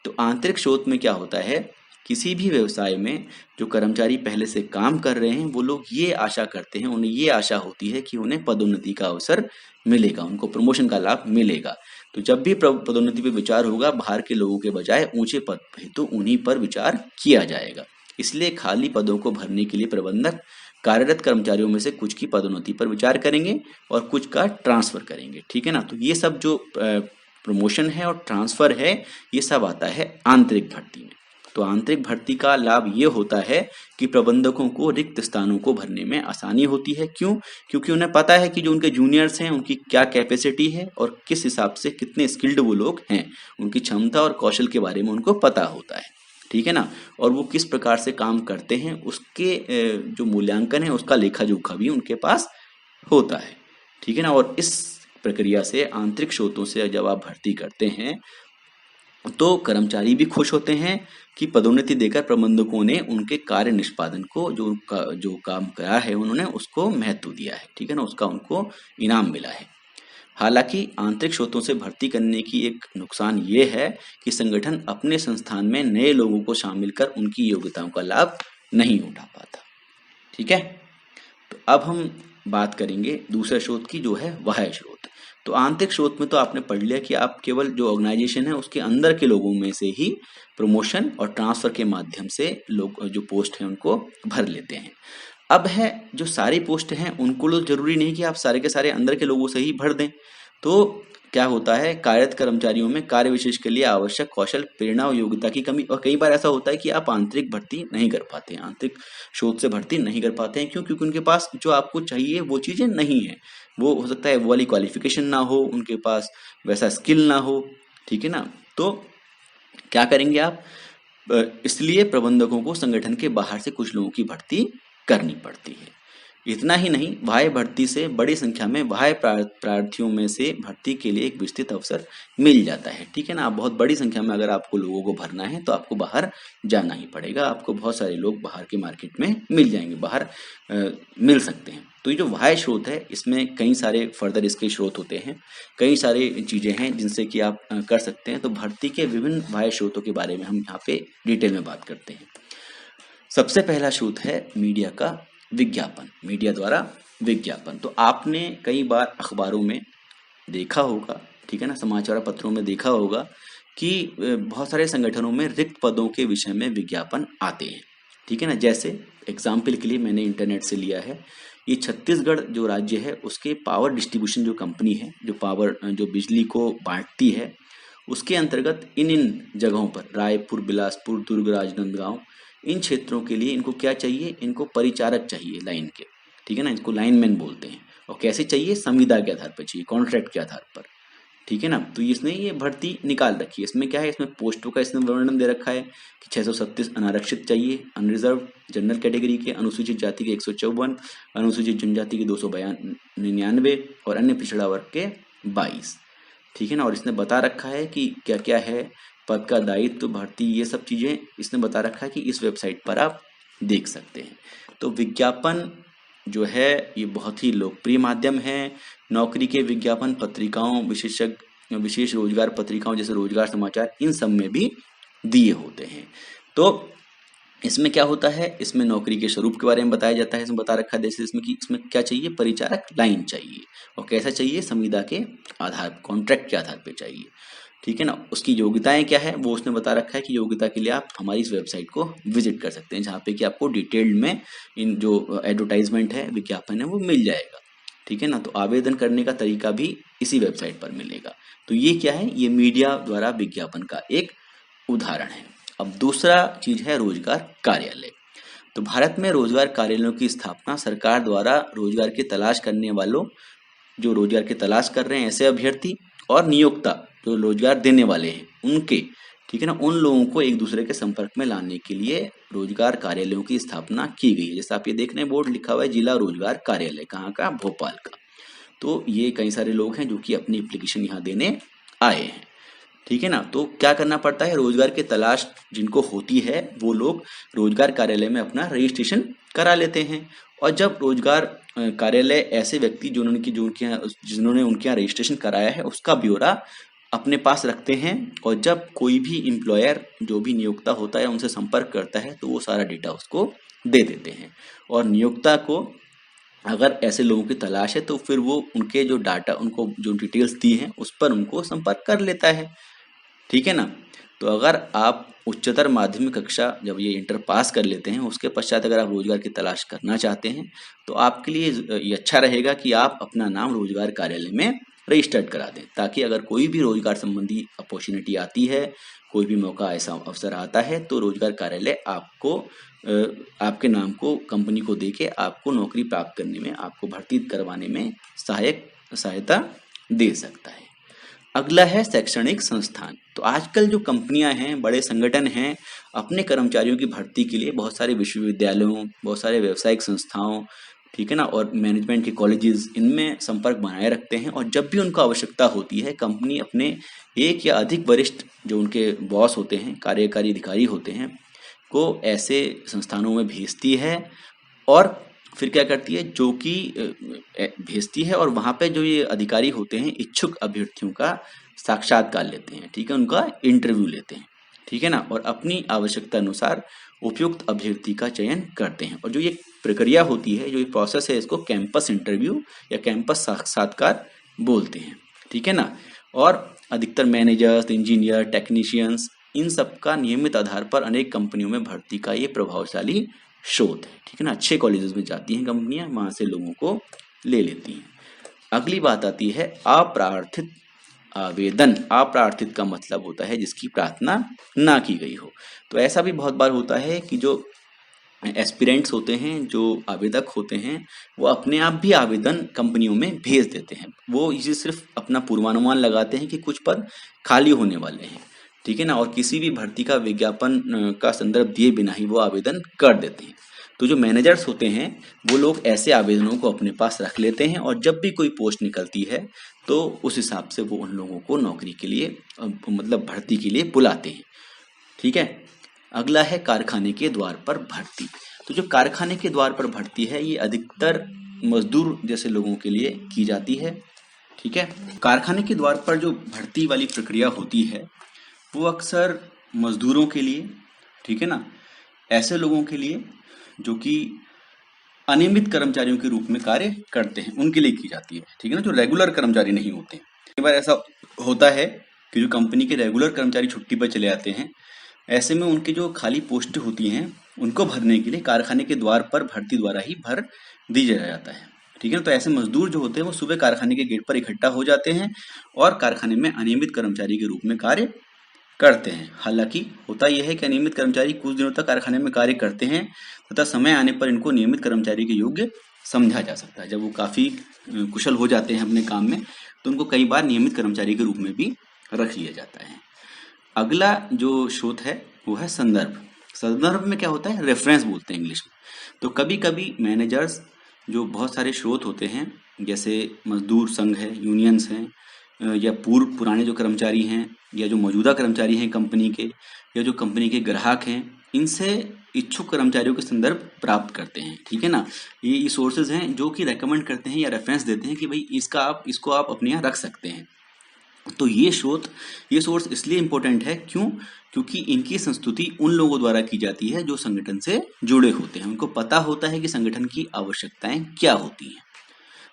तो आंतरिक स्रोत में क्या होता है, किसी भी व्यवसाय में जो कर्मचारी पहले से काम कर रहे हैं वो लोग ये आशा करते हैं, उन्हें ये आशा होती है कि उन्हें पदोन्नति का अवसर मिलेगा, उनको प्रमोशन का लाभ मिलेगा। तो जब भी पदोन्नति पर विचार होगा, बाहर के लोगों के बजाय ऊंचे पद पे तो उन्हीं पर विचार किया जाएगा। इसलिए खाली पदों को भरने के लिए प्रबंधक कार्यरत कर्मचारियों में से कुछ की पदोन्नति पर विचार करेंगे और कुछ का ट्रांसफर करेंगे, ठीक है ना। तो ये सब जो प्रमोशन है और ट्रांसफर है, ये सब आता है आंतरिक भर्ती में। तो आंतरिक भर्ती का लाभ ये होता है कि प्रबंधकों को रिक्त स्थानों को भरने में आसानी होती है। क्यों? क्योंकि उन्हें पता है कि जो उनके जूनियर्स हैं उनकी क्या कैपेसिटी है और किस हिसाब से कितने स्किल्ड वो लोग हैं, उनकी क्षमता और कौशल के बारे में उनको पता होता है, ठीक है ना। और वो किस प्रकार से काम करते हैं उसके जो मूल्यांकन है उसका लेखा जोखा भी उनके पास होता है, ठीक है ना। और इस प्रक्रिया से आंतरिक स्रोतों से जब आप भर्ती करते हैं तो कर्मचारी भी खुश होते हैं कि पदोन्नति देकर प्रबंधकों ने उनके कार्य निष्पादन को जो काम करा है उन्होंने उसको महत्व दिया है, ठीक है ना, उसका उनको इनाम मिला है। हालांकि आंतरिक स्रोतों से भर्ती करने की एक नुकसान ये है कि संगठन अपने संस्थान में नए लोगों को शामिल कर उनकी योग्यताओं का लाभ नहीं उठा पाता, ठीक है। तो अब हम बात करेंगे दूसरे स्रोत की, जो है बाह्य स्रोत। तो आंतरिक स्रोत में तो आपने पढ़ लिया कि आप केवल जो ऑर्गेनाइजेशन है उसके अंदर के लोगों में से ही प्रमोशन और ट्रांसफर के माध्यम से लोग जो पोस्ट हैं उनको भर लेते हैं। अब है जो सारी पोस्ट हैं उनको तो जरूरी नहीं कि आप सारे के सारे अंदर के लोगों से ही भर दें। तो क्या होता है, कार्यरत कर्मचारियों में कार्य विशेष के लिए आवश्यक कौशल, प्रेरणा और योग्यता की कमी, और कई बार ऐसा होता है कि आप आंतरिक भर्ती नहीं कर पाते हैं, आंतरिक स्रोत से भर्ती नहीं कर पाते हैं। क्यों? क्योंकि उनके पास जो आपको चाहिए वो चीजें नहीं है। वो हो सकता है वो वाली क्वालिफिकेशन ना हो, उनके पास वैसा स्किल ना हो, ठीक है ना। तो क्या करेंगे आप, इसलिए प्रबंधकों को संगठन के बाहर से कुछ लोगों की भर्ती करनी पड़ती है। इतना ही नहीं, बाह्य भर्ती से बड़ी संख्या में बाह्य प्रार्थियों में से भर्ती के लिए एक विस्तृत अवसर मिल जाता है, ठीक है ना। आप बहुत बड़ी संख्या में अगर आपको लोगों को भरना है तो आपको बाहर जाना ही पड़ेगा, आपको बहुत सारे लोग बाहर के मार्केट में मिल जाएंगे, बाहर मिल सकते हैं। तो ये जो बाह्य स्रोत है इसमें कई सारे फर्दर इसके स्रोत होते हैं, कई सारी चीजें हैं जिनसे कि आप कर सकते हैं। तो भर्ती के विभिन्न बाह्य स्रोतों के बारे में हम यहाँ पे डिटेल में बात करते हैं। सबसे पहला स्रोत है मीडिया का विज्ञापन, मीडिया द्वारा विज्ञापन। तो आपने कई बार अखबारों में देखा होगा, ठीक है ना, समाचार पत्रों में देखा होगा कि बहुत सारे संगठनों में रिक्त पदों के विषय में विज्ञापन आते हैं, ठीक है ना। जैसे एग्जाम्पल के लिए मैंने इंटरनेट से लिया है, ये छत्तीसगढ़ जो राज्य है उसके पावर डिस्ट्रीब्यूशन जो कंपनी है, जो बिजली को बांटती है, उसके अंतर्गत इन जगहों पर रायपुर, बिलासपुर, दुर्ग, राजनांदगांव, इन क्षेत्रों के लिए इनको क्या चाहिए, इनको परिचारक चाहिए लाइन के, ठीक है ना, इनको लाइनमैन बोलते हैं। और कैसे चाहिए, संविदा के आधार पर चाहिए, कॉन्ट्रैक्ट के आधार पर, ठीक है ना। तो इसने ये भर्ती निकाल रखी है। इसमें क्या है, इसमें पोस्टों का इसने वर्णन दे रखा है कि 637 अनारक्षित चाहिए, अनरिजर्व जनरल कैटेगरी के, अनुसूचित जाति के 154, अनुसूचित जनजाति के 299 और अन्य पिछड़ा वर्ग के 22, ठीक है ना। और इसने बता रखा है कि क्या क्या है, पद का दायित्व, भर्ती, ये सब चीजें इसने बता रखा है कि इस वेबसाइट पर आप देख सकते हैं। तो विज्ञापन जो है ये बहुत ही लोकप्रिय माध्यम है। नौकरी के विज्ञापन पत्रिकाओं, विशेष रोजगार पत्रिकाओं जैसे रोजगार समाचार, इन सब में भी दिए होते हैं। तो इसमें क्या होता है, इसमें नौकरी के स्वरूप के बारे में बताया जाता है। इसमें बता रखा है जैसे इसमें क्या चाहिए, परिचारक लाइन चाहिए, और कैसा चाहिए, संविदा के आधार, कॉन्ट्रैक्ट के आधार पे चाहिए, ठीक है ना। उसकी योग्यताएं क्या है वो उसने बता रखा है कि योग्यता के लिए आप हमारी इस वेबसाइट को विजिट कर सकते हैं, जहाँ पे कि आपको डिटेल्ड में इन जो एडवर्टाइजमेंट है, विज्ञापन है, वो मिल जाएगा। ठीक है ना। तो आवेदन करने का तरीका भी इसी वेबसाइट पर मिलेगा। तो ये क्या है, ये मीडिया द्वारा विज्ञापन का एक उदाहरण है। अब दूसरा चीज है रोजगार कार्यालय। तो भारत में रोजगार कार्यालयों की स्थापना सरकार द्वारा रोजगार की तलाश करने वालों, जो रोजगार की तलाश कर रहे हैं ऐसे अभ्यर्थी, और नियोक्ता जो रोजगार देने वाले हैं उनके, ठीक है ना, उन लोगों को एक दूसरे के संपर्क में लाने के लिए रोजगार कार्यालयों की स्थापना की गई है। जैसे आप ये देख रहे हैं बोर्ड लिखा हुआ है जिला रोजगार कार्यालय, कहाँ का, भोपाल का। तो ये कई सारे लोग हैं जो कि अपनी एप्लीकेशन यहाँ देने आए हैं। ठीक है ना। तो क्या करना पड़ता है, रोजगार की तलाश जिनको होती है वो लोग रोजगार कार्यालय में अपना रजिस्ट्रेशन करा लेते हैं। और जब रोजगार कार्यालय ऐसे व्यक्ति जिन्होंने उनके यहाँ रजिस्ट्रेशन कराया है उसका ब्यौरा अपने पास रखते हैं, और जब कोई भी एम्प्लॉयर जो भी नियोक्ता होता है उनसे संपर्क करता है तो वो सारा डेटा उसको दे देते हैं। और नियोक्ता को अगर ऐसे लोगों की तलाश है तो फिर वो उनके जो डाटा, उनको जो डिटेल्स दी हैं उस पर उनको संपर्क कर लेता है। ठीक है ना। तो अगर आप उच्चतर माध्यमिक कक्षा जब ये इंटर पास कर लेते हैं उसके पश्चात अगर आप रोजगार की तलाश करना चाहते हैं तो आपके लिए ये अच्छा रहेगा कि आप अपना नाम रोजगार कार्यालय में रजिस्टर्ड करा दें, ताकि अगर कोई भी रोजगार संबंधी अपॉर्चुनिटी आती है, कोई भी मौका, ऐसा अवसर आता है तो रोजगार कार्यालय आपको आपके नाम को कंपनी को देके आपको नौकरी प्राप्त करने में, आपको भर्ती करवाने में सहायता दे सकता है। अगला है शैक्षणिक संस्थान। तो आजकल जो कंपनियां हैं, बड़े संगठन हैं, अपने कर्मचारियों की भर्ती के लिए बहुत सारे विश्वविद्यालयों, बहुत सारे व्यावसायिक संस्थाओं, ठीक है ना, और मैनेजमेंट के कॉलेजेस, इनमें संपर्क बनाए रखते हैं। और जब भी उनको आवश्यकता होती है कंपनी अपने एक या अधिक वरिष्ठ जो उनके बॉस होते हैं, कार्यकारी अधिकारी होते हैं, को ऐसे संस्थानों में भेजती है। और फिर क्या करती है, जो कि भेजती है और वहाँ पे जो ये अधिकारी होते हैं इच्छुक अभ्यर्थियों का साक्षात्कार लेते हैं, ठीक है, उनका इंटरव्यू लेते हैं, ठीक है ना, और अपनी आवश्यकता अनुसार उपयुक्त अभ्यर्थी का चयन करते हैं। और जो ये प्रक्रिया होती है, जो ये प्रोसेस है, इसको कैंपस इंटरव्यू या कैंपस साक्षात्कार बोलते हैं। ठीक है ना। और अधिकतर मैनेजर्स, इंजीनियर, टेक्नीशियंस, इन सब का नियमित आधार पर अनेक कंपनियों में भर्ती का ये प्रभावशाली स्रोत है। ठीक है ना। अच्छे कॉलेजेस में जाती हैं कंपनियां, वहां से लोगों को ले लेती हैं। अगली बात आती है अप्रार्थित आवेदन। अप्रार्थित का मतलब होता है जिसकी प्रार्थना ना की गई हो। तो ऐसा भी बहुत बार होता है कि जो एस्पिरेंट्स होते हैं, जो आवेदक होते हैं, वो अपने आप भी आवेदन कंपनियों में भेज देते हैं। वो इसे सिर्फ अपना पूर्वानुमान लगाते हैं कि कुछ पद खाली होने वाले हैं, ठीक है ना, और किसी भी भर्ती का विज्ञापन का संदर्भ दिए बिना ही वो आवेदन कर देते हैं। तो जो मैनेजर्स होते हैं वो लोग ऐसे आवेदनों को अपने पास रख लेते हैं, और जब भी कोई पोस्ट निकलती है तो उस हिसाब से वो उन लोगों को नौकरी के लिए, मतलब भर्ती के लिए बुलाते हैं। ठीक है। अगला है कारखाने के द्वार पर भर्ती। तो जो कारखाने के द्वार पर भर्ती है ये अधिकतर मजदूर जैसे लोगों के लिए की जाती है। ठीक है। कारखाने के द्वार पर जो भर्ती वाली प्रक्रिया होती है वो अक्सर मजदूरों के लिए, ठीक है ना, ऐसे लोगों के लिए जो कि अनियमित कर्मचारियों के रूप में कार्य करते हैं, उनके लिए की जाती है। ठीक है ना, जो रेगुलर कर्मचारी नहीं होते। कई बार ऐसा होता है कि जो कंपनी के रेगुलर कर्मचारी छुट्टी पर चले आते हैं, ऐसे में उनकी जो खाली पोस्ट होती हैं उनको भरने के लिए कारखाने के द्वार पर भर्ती द्वारा ही भर दी जाता है। ठीक है ना। तो ऐसे मजदूर जो होते हैं वो सुबह कारखाने के गेट पर इकट्ठा हो जाते हैं और कारखाने में अनियमित कर्मचारी के रूप में कार्य करते हैं। हालांकि होता यह है कि अनियमित कर्मचारी कुछ दिनों तक कारखाने में कार्य करते हैं तथा समय आने पर इनको नियमित कर्मचारी के योग्य समझा जा सकता है। जब वो काफी कुशल हो जाते हैं अपने काम में तो उनको कई बार नियमित कर्मचारी के रूप में भी रख लिया जाता है। अगला जो स्रोत है वो है संदर्भ। संदर्भ में क्या होता है, रेफरेंस बोलते हैं इंग्लिश में। तो कभी कभी मैनेजर्स जो बहुत सारे स्रोत होते हैं, जैसे मजदूर संघ है, यूनियंस हैं, या पुराने जो कर्मचारी हैं, या जो मौजूदा कर्मचारी हैं कंपनी के, या जो कंपनी के ग्राहक हैं, इनसे इच्छुक कर्मचारियों के संदर्भ प्राप्त करते हैं। ठीक है ना। ये सोर्सेज हैं जो कि रेकमेंड करते हैं या रेफरेंस देते हैं कि भाई इसको आप अपने यहाँ रख सकते हैं। तो ये सोर्स इसलिए इम्पोर्टेंट है क्योंकि इनकी संस्तुति उन लोगों द्वारा की जाती है जो संगठन से जुड़े होते हैं। उनको पता होता है कि संगठन की आवश्यकताएं क्या होती हैं।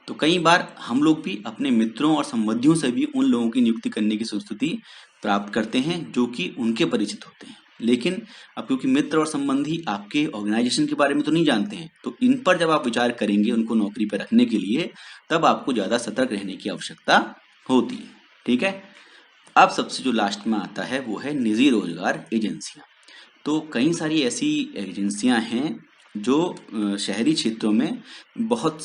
तो कई बार हम लोग भी अपने मित्रों और संबंधियों से भी उन लोगों की नियुक्ति करने की संस्तुति प्राप्त करते हैं जो कि उनके परिचित होते हैं। लेकिन अब क्योंकि मित्र और संबंधी आपके ऑर्गेनाइजेशन के बारे में तो नहीं जानते हैं, तो इन पर जब आप विचार करेंगे उनको नौकरी पर रखने के लिए, तब आपको ज़्यादा सतर्क रहने की आवश्यकता होती है। ठीक है। अब सबसे जो लास्ट में आता है वो है निजी रोजगार एजेंसियां। तो कई सारी ऐसी एजेंसियां हैं जो शहरी क्षेत्रों में बहुत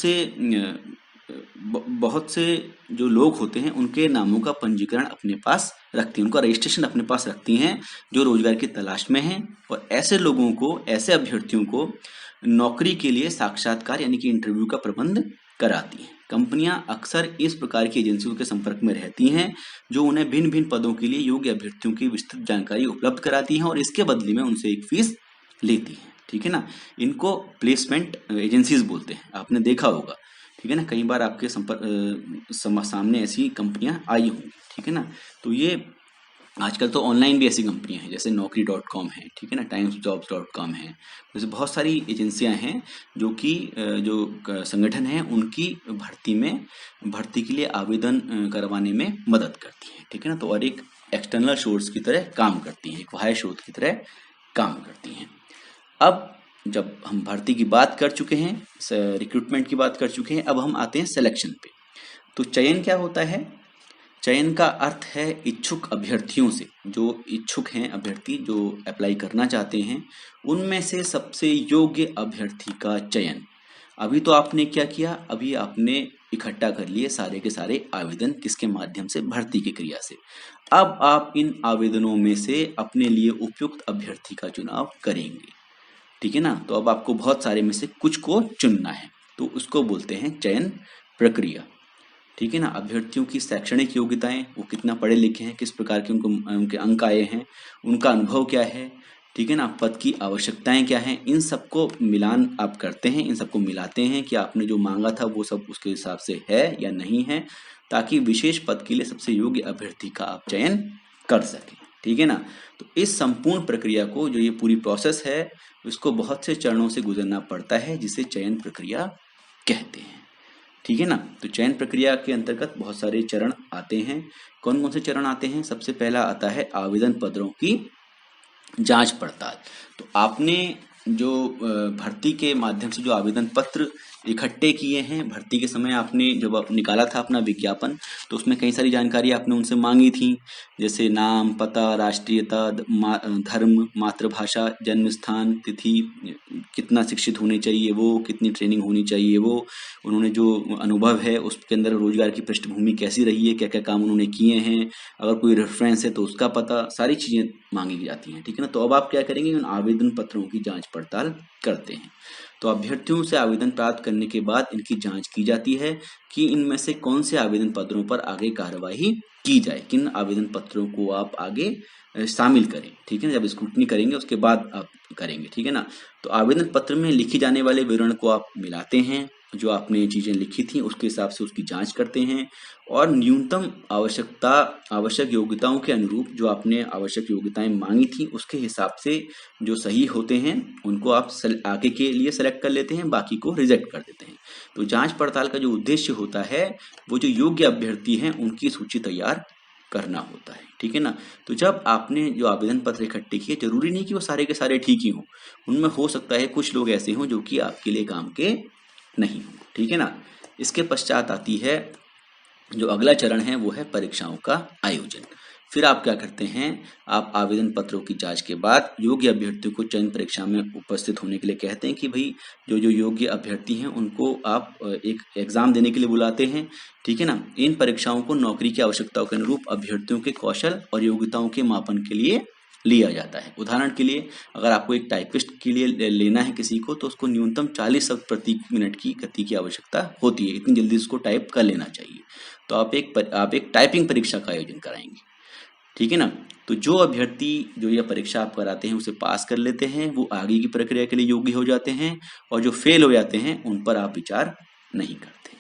से जो लोग होते हैं उनके नामों का पंजीकरण अपने पास रखती हैं, उनका रजिस्ट्रेशन अपने पास रखती हैं जो रोजगार की तलाश में हैं, और ऐसे लोगों को, ऐसे अभ्यर्थियों को नौकरी के लिए साक्षात्कार यानी कि इंटरव्यू का प्रबंध कराती हैं। कंपनियां अक्सर इस प्रकार की एजेंसियों के संपर्क में रहती हैं जो उन्हें भिन्न भिन्न पदों के लिए योग्य अभ्यर्थियों की विस्तृत जानकारी उपलब्ध कराती हैं और इसके बदले में उनसे एक फीस लेती हैं। ठीक है ना। इनको प्लेसमेंट एजेंसीज बोलते हैं, आपने देखा होगा। ठीक है ना, कई बार आपके सामने ऐसी कंपनियां आई होंगी। ठीक है ना। तो ये आजकल तो ऑनलाइन भी ऐसी कंपनियां हैं जैसे naukri.com है। ठीक है ना, timesjobs.com है। जैसे बहुत सारी एजेंसियां हैं जो कि संगठन है उनकी भर्ती के लिए आवेदन करवाने में मदद करती हैं। ठीक है ना। तो और एक एक्सटर्नल सोर्स की तरह काम करती हैं, एक बाह्य स्रोत की तरह काम करती हैं। अब जब हम भर्ती की बात कर चुके हैं, रिक्रूटमेंट की बात कर चुके हैं, अब हम आते हैं सिलेक्शन पे। तो चयन क्या होता है? चयन का अर्थ है इच्छुक अभ्यर्थियों से, जो इच्छुक हैं अभ्यर्थी जो अप्लाई करना चाहते हैं, उनमें से सबसे योग्य अभ्यर्थी का चयन। अभी तो आपने क्या किया, अभी आपने इकट्ठा कर लिए सारे के सारे आवेदन, किसके माध्यम से? भर्ती की क्रिया से। अब आप इन आवेदनों में से अपने लिए उपयुक्त अभ्यर्थी का चुनाव करेंगे। ठीक है ना। तो अब आपको बहुत सारे में से कुछ को चुनना है, तो उसको बोलते हैं चयन प्रक्रिया। ठीक है ना। अभ्यर्थियों की शैक्षणिक योग्यताएं, वो कितना पढ़े लिखे हैं, किस प्रकार के उनके अंक आए हैं, उनका अनुभव क्या है। ठीक है ना। पद की आवश्यकताएं क्या हैं, इन सबको मिलान आप करते हैं, इन सबको मिलाते हैं कि आपने जो मांगा था वो सब उसके हिसाब से है या नहीं है, ताकि विशेष पद के लिए सबसे योग्य अभ्यर्थी का आप चयन कर सकें। ठीक है ना। तो इस संपूर्ण प्रक्रिया को, जो ये पूरी प्रोसेस है, इसको बहुत से चरणों से गुजरना पड़ता है, जिसे चयन प्रक्रिया कहते हैं। ठीक है ना। तो चयन प्रक्रिया के अंतर्गत बहुत सारे चरण आते हैं। कौन कौन से चरण आते हैं? सबसे पहला आता है आवेदन पत्रों की जांच पड़ताल। तो आपने जो भर्ती के माध्यम से जो आवेदन पत्र इकट्ठे किए हैं, भर्ती के समय आपने जब निकाला था अपना विज्ञापन, तो उसमें कई सारी जानकारी आपने उनसे मांगी थी, जैसे नाम, पता, राष्ट्रीयता, धर्म, मातृभाषा, जन्म स्थान, तिथि, कितना शिक्षित होने चाहिए वो, कितनी ट्रेनिंग होनी चाहिए वो, उन्होंने जो अनुभव है उसके अंदर रोजगार की पृष्ठभूमि कैसी रही है, क्या क्या काम उन्होंने किए हैं, अगर कोई रेफरेंस है तो उसका पता, सारी चीज़ें मांगी जाती हैं। ठीक है ना। तो अब आप क्या करेंगे, उन आवेदन पत्रों की जांच पड़ताल करते हैं। तो अभ्यर्थियों से आवेदन प्राप्त करने के बाद इनकी जांच की जाती है कि इनमें से कौन से आवेदन पत्रों पर आगे कार्यवाही की जाए, किन आवेदन पत्रों को आप आगे शामिल करें। ठीक है ना। जब स्क्रूटनी करेंगे उसके बाद आप करेंगे। ठीक है ना। तो आवेदन पत्र में लिखी जाने वाले विवरण को आप मिलाते हैं, जो आपने चीज़ें लिखी थी उसके हिसाब से उसकी जांच करते हैं, और न्यूनतम आवश्यक योग्यताओं के अनुरूप जो आपने आवश्यक योग्यताएं मांगी थी उसके हिसाब से जो सही होते हैं उनको आप आगे के लिए सेलेक्ट कर लेते हैं, बाकी को रिजेक्ट कर देते हैं। तो जांच पड़ताल का जो उद्देश्य होता है वो जो योग्य अभ्यर्थी हैं उनकी सूची तैयार करना होता है। ठीक है ना। तो जब आपने जो आवेदन पत्र इकट्ठे किए, जरूरी नहीं कि वो सारे के सारे ठीक ही हों, उनमें हो सकता है कुछ लोग ऐसे हों जो कि आपके लिए काम के नहीं हो। ठीक है ना। इसके पश्चात आती है जो अगला चरण है, वो है परीक्षाओं का आयोजन। फिर आप क्या करते हैं, आप आवेदन पत्रों की जांच के बाद योग्य अभ्यर्थियों को चयन परीक्षा में उपस्थित होने के लिए कहते हैं कि भाई जो जो योग्य अभ्यर्थी हैं उनको आप एक एग्जाम देने के लिए बुलाते हैं। ठीक है ना। इन परीक्षाओं को नौकरी की आवश्यकताओं के अनुरूप अभ्यर्थियों के कौशल और योग्यताओं के मापन के लिए लिया जाता है। उदाहरण के लिए, अगर आपको एक टाइपिस्ट के लिए लेना है किसी को, तो उसको न्यूनतम 40 शब्द प्रति मिनट की गति की आवश्यकता होती है, इतनी जल्दी उसको टाइप कर लेना चाहिए। तो आप एक टाइपिंग परीक्षा का आयोजन कराएंगे। ठीक है ना। तो जो अभ्यर्थी जो यह परीक्षा आप कराते हैं उसे पास कर लेते हैं, वो आगे की प्रक्रिया के लिए योग्य हो जाते हैं, और जो फेल हो जाते हैं उन पर आप विचार नहीं करते।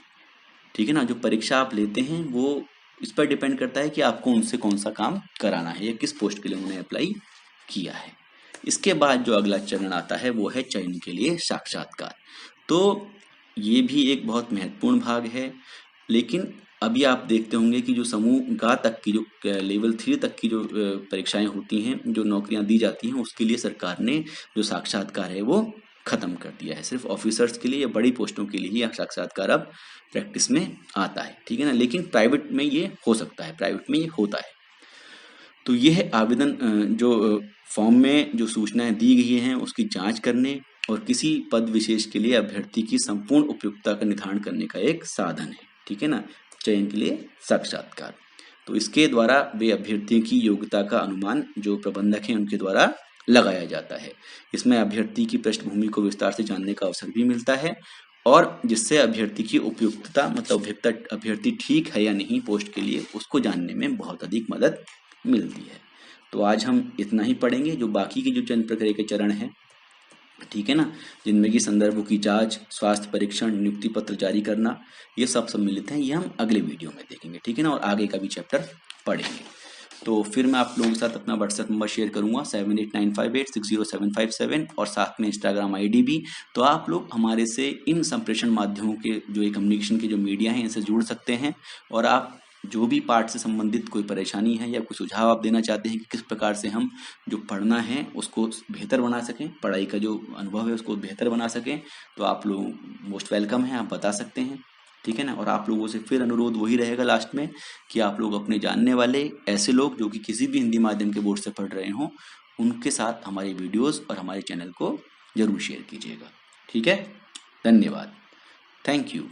ठीक है ना। जो परीक्षा आप लेते हैं वो इस पर डिपेंड करता है कि आपको उनसे कौन सा काम कराना है या किस पोस्ट के लिए उन्होंने अप्लाई किया है। इसके बाद जो अगला चरण आता है वो है चयन के लिए साक्षात्कार। तो ये भी एक बहुत महत्वपूर्ण भाग है, लेकिन अभी आप देखते होंगे कि जो समूह ग तक की जो लेवल 3 तक की जो परीक्षाएं होती हैं, जो नौकरियां दी जाती हैं, उसके लिए सरकार ने जो साक्षात्कार है वो खत्म कर दिया है। सिर्फ ऑफिसर्स के लिए या बड़ी पोस्टों के लिए ही साक्षात्कार अब प्रैक्टिस में आता है, ठीक है ना। लेकिन प्राइवेट में ये हो सकता है, प्राइवेट में ये होता है। तो ये है आवेदन जो फॉर्म में जो सूचनाएं दी गई हैं उसकी जांच करने और किसी पद विशेष के लिए अभ्यर्थी की संपूर्ण उपयुक्तता का निर्धारण करने का एक साधन है, ठीक है ना। चयन के लिए साक्षात्कार, तो इसके द्वारा वे अभ्यर्थी की योग्यता का अनुमान जो प्रबंधक हैं उनके द्वारा लगाया जाता है। इसमें अभ्यर्थी की पृष्ठभूमि को विस्तार से जानने का अवसर भी मिलता है और जिससे अभ्यर्थी की उपयुक्तता मतलब अभ्यर्थी ठीक है या नहीं पोस्ट के लिए, उसको जानने में बहुत अधिक मदद मिलती है। तो आज हम इतना ही पढ़ेंगे। जो बाकी की जो चयन प्रक्रिया के चरण हैं, ठीक है ना, जिनमें कि संदर्भों की जांच, स्वास्थ्य परीक्षण, नियुक्ति पत्र जारी करना, ये सब सम्मिलित हैं, ये हम अगले वीडियो में देखेंगे, ठीक है ना। और आगे का भी चैप्टर पढ़ेंगे। तो फिर मैं आप लोगों के साथ अपना व्हाट्सएप नंबर शेयर करूंगा 7895860757 और साथ में इंस्टाग्राम आईडी भी। तो आप लोग हमारे से इन संप्रेषण माध्यमों के जो एक कम्युनिकेशन के जो मीडिया हैं इनसे जुड़ सकते हैं और आप जो भी पाठ से संबंधित कोई परेशानी है या कोई सुझाव आप देना चाहते हैं कि किस प्रकार से हम जो पढ़ना है उसको बेहतर बना सकें, पढ़ाई का जो अनुभव है उसको बेहतर बना सकें, तो आप लोग मोस्ट वेलकम हैं, आप बता सकते हैं, ठीक है ना। और आप लोगों से फिर अनुरोध वही रहेगा लास्ट में कि आप लोग अपने जानने वाले ऐसे लोग जो कि किसी भी हिंदी माध्यम के बोर्ड से पढ़ रहे हों, उनके साथ हमारी वीडियोस और हमारे चैनल को जरूर शेयर कीजिएगा, ठीक है। धन्यवाद, थैंक यू।